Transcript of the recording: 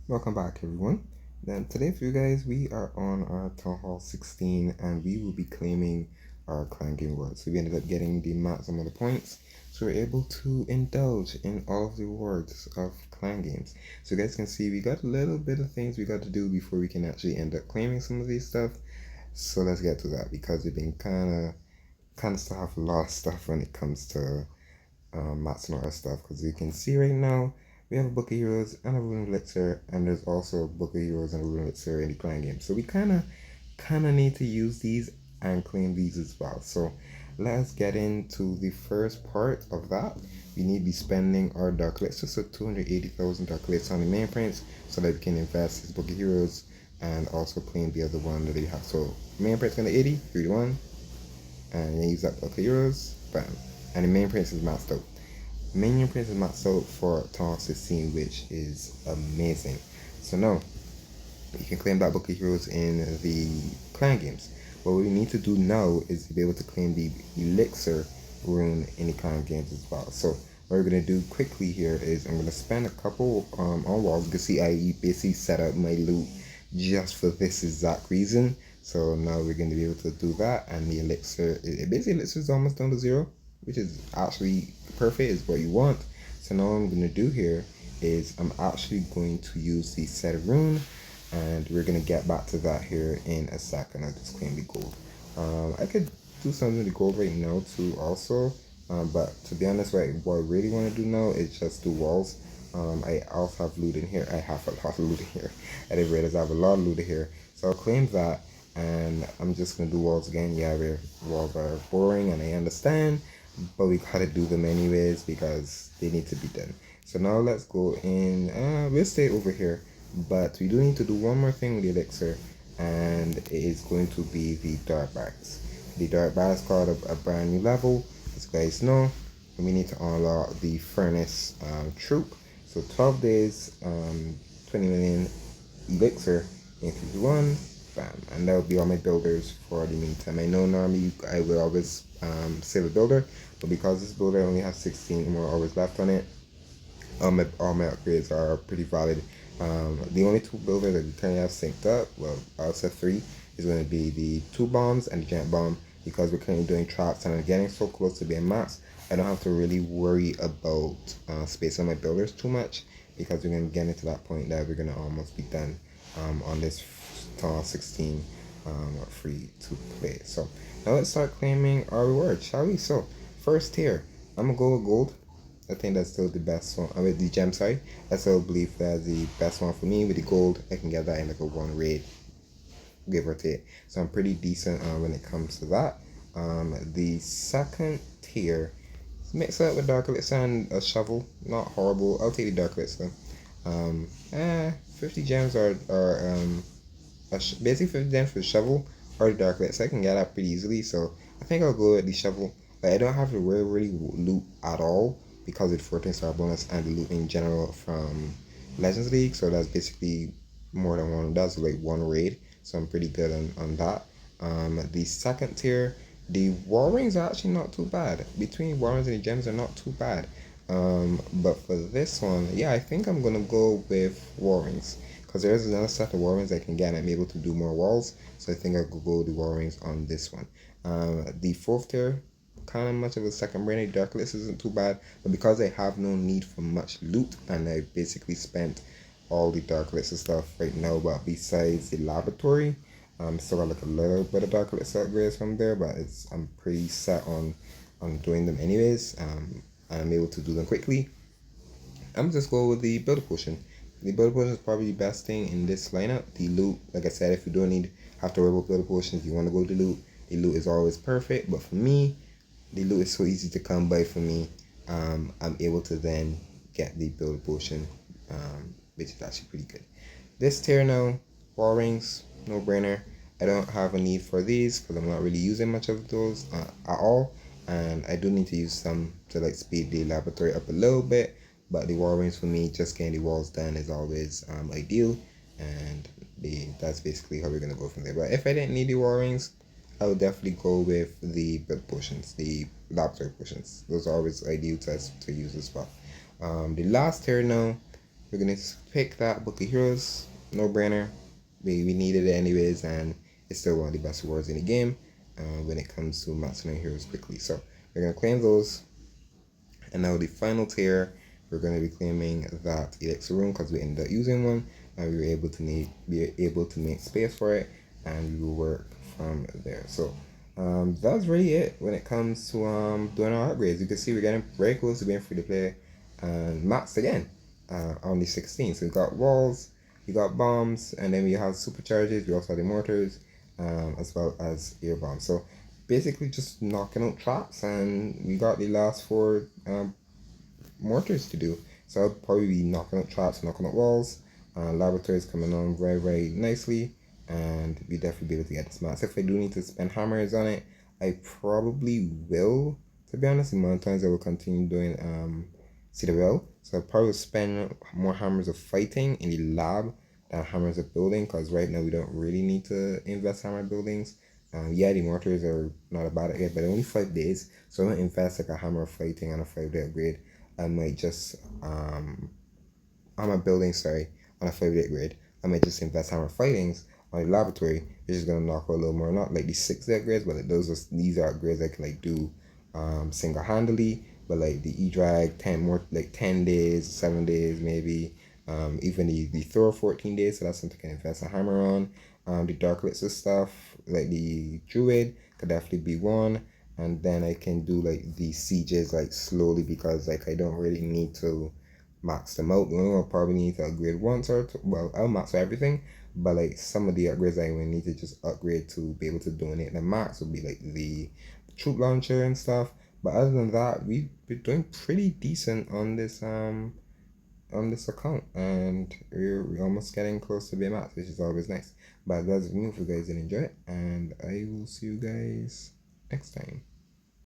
Welcome back, everyone. Then today for you guys, we are on our Th16 and we will be claiming our clan game rewards. So we ended up getting the maximum of the points, so we're able to indulge in all of the rewards of clan games. So you guys can see we got a little bit of things we got to do before we can actually end up claiming some of these stuff. So let's get to that because we've been kind of still have a lot of stuff when it comes to maxing out our stuff. Because you can see right now we have a Book of Heroes and a Rune Elixir, and there's also a Book of Heroes and a Rune Elixir in the clan game. So we kind of need to use these and claim these as well. So let's get into the first part of that. We need to be spending our Dark Elixir, so 280,000 Dark Elixir on the main prints, so that we can invest his Book of Heroes and also claim the other one that we have. So main print's gonna 80, 31, and you use that Book of Heroes, bam. And the main print is maxed out. Minion Prince is maxed out for Th16, which is amazing. So now you can claim that Book of Heroes in the clan games. What we need to do now is to be able to claim the Elixir rune in the clan games as well. So what we're gonna do quickly here is I'm gonna spend a couple on walls. You can see I basically set up my loot just for this exact reason. So now we're gonna be able to do that, and the elixir, basically elixir is almost down to 0, which is actually perfect, is what you want. So now what I'm gonna do here is I'm actually going to use the set rune, and we're gonna get back to that here in a second. I just claim the gold. I could do something with the gold right now too also, but to be honest, what I really want to do now is just do walls. I also have loot in here. I have a lot of loot in here. I didn't realize I have a lot of loot in here. So I'll claim that, and I'm just gonna do walls again. Yeah, walls are boring, and I understand, but we gotta do them anyways because they need to be done. So now let's go in. We'll stay over here, but we do need to do one more thing with the elixir, and it is going to be the dark bags. The dark bags called a brand new level, as you guys know. We need to unlock the furnace troop. So 12 days, 20 million elixir in 51, bam. And that will be all my builders for the meantime. I know normally I will always save a builder, but because this builder only has 16 more hours left on it, all my upgrades are pretty valid. The only two builders that we currently have synced up, well, I'll say 3, is going to be the 2 bombs and the giant bomb, because we're currently doing traps and I'm getting so close to being max. I don't have to really worry about space on my builders too much, because we're going to get into that point that we're going to almost be done on this Th16 free to play. So now let's start claiming our rewards, shall we? So first tier, I'm going to go with gold. I think that's still the best one. With the gem, sorry. I still believe that's the best one for me. With the gold, I can get that in like a 1 raid, give or take. So I'm pretty decent when it comes to that. The second tier, mix it up with dark elixir and a shovel. Not horrible. I'll take the dark elixir. 50 gems are basically 50 gems for the shovel or the dark elixir. I can get that pretty easily. So I think I'll go with the shovel. Like, I don't have to really loot at all, because it's 14 star bonus and the loot in general from Legends League. So that's basically more than one. That's like 1 raid. So I'm pretty good on that. The second tier, the wall rings are actually not too bad. Between wall rings and the gems are not too bad. But for this one, yeah, I think I'm gonna go with wall rings, because there's another set of wall rings I can get and I'm able to do more walls. So I think I'll go with the wall rings on this one. The fourth tier, kind of much of a second brain. Dark Elixir isn't too bad, but because I have no need for much loot and I basically spent all the Dark Elixir stuff right now, but besides the laboratory, still got like a little bit of Dark Elixir upgrades from there, but I'm pretty set on doing them anyways, and I'm able to do them quickly. I'm just go with the builder potion. The builder potion is probably the best thing in this lineup. The loot, like I said, if you don't have to worry about builder potions, you want to go to the loot is always perfect. But for me, the loot is so easy to come by for me. I'm able to then get the build potion, which is actually pretty good. This tier now, wall rings, no brainer. I don't have a need for these because I'm not really using much of those at all, and I do need to use some to like speed the laboratory up a little bit. But the wall rings for me, just getting the walls done is always ideal, and that's basically how we're gonna go from there. But if I didn't need the wall rings, I would definitely go with the build potions, the laboratory potions. Those are always ideal to use as well. The last tier now, we're gonna pick that book of heroes, no brainer. We needed it anyways, and it's still one of the best rewards in the game when it comes to maxing out heroes quickly. So we're gonna claim those, and now the final tier, we're gonna be claiming that elixir room because we ended up using one, and we were able to make space for it, and we will work from there. So that's really it when it comes to doing our upgrades. You can see we're getting very close to being free to play and maxed again on the 16. So we got walls, we got bombs, and then we have supercharges. We also have the mortars, as well as air bombs. So basically just knocking out traps, and we got the last four mortars to do. So I'll probably be knocking out traps, knocking out walls. Laboratories coming on very, very nicely, and we definitely be able to get this max. If I do need to spend hammers on it, I probably will. To be honest, the amount of times I will continue doing Citadel. So I'll probably spend more hammers of fighting in the lab than hammers of building, because right now we don't really need to invest hammer buildings. Yeah, the mortars are not a bad idea, but only 5 days. So I'm gonna invest like a hammer of fighting and a 5-day upgrade. I might just on a building, sorry, on a 5-day upgrade. I might just invest hammer fightings on the laboratory, which is gonna knock out a little more. Not like the 6-day upgrades, but like these are upgrades I can like do single handedly. But like the E-drag 10 days, 7 days maybe. Even the throw 14 days, so that's something I can invest a hammer on. The dark elixir stuff, like the druid, could definitely be one. And then I can do like the sieges like slowly, because like I don't really need to max them out. The only one I'll probably need to upgrade once or two. Well, I'll max everything, but like some of the upgrades I will need to just upgrade to be able to donate the max would be like the troop launcher and stuff. But other than that, we've been doing pretty decent on this account, and we're almost getting close to being max, which is always nice. But that's me. If you guys did enjoy it, and I will see you guys next time.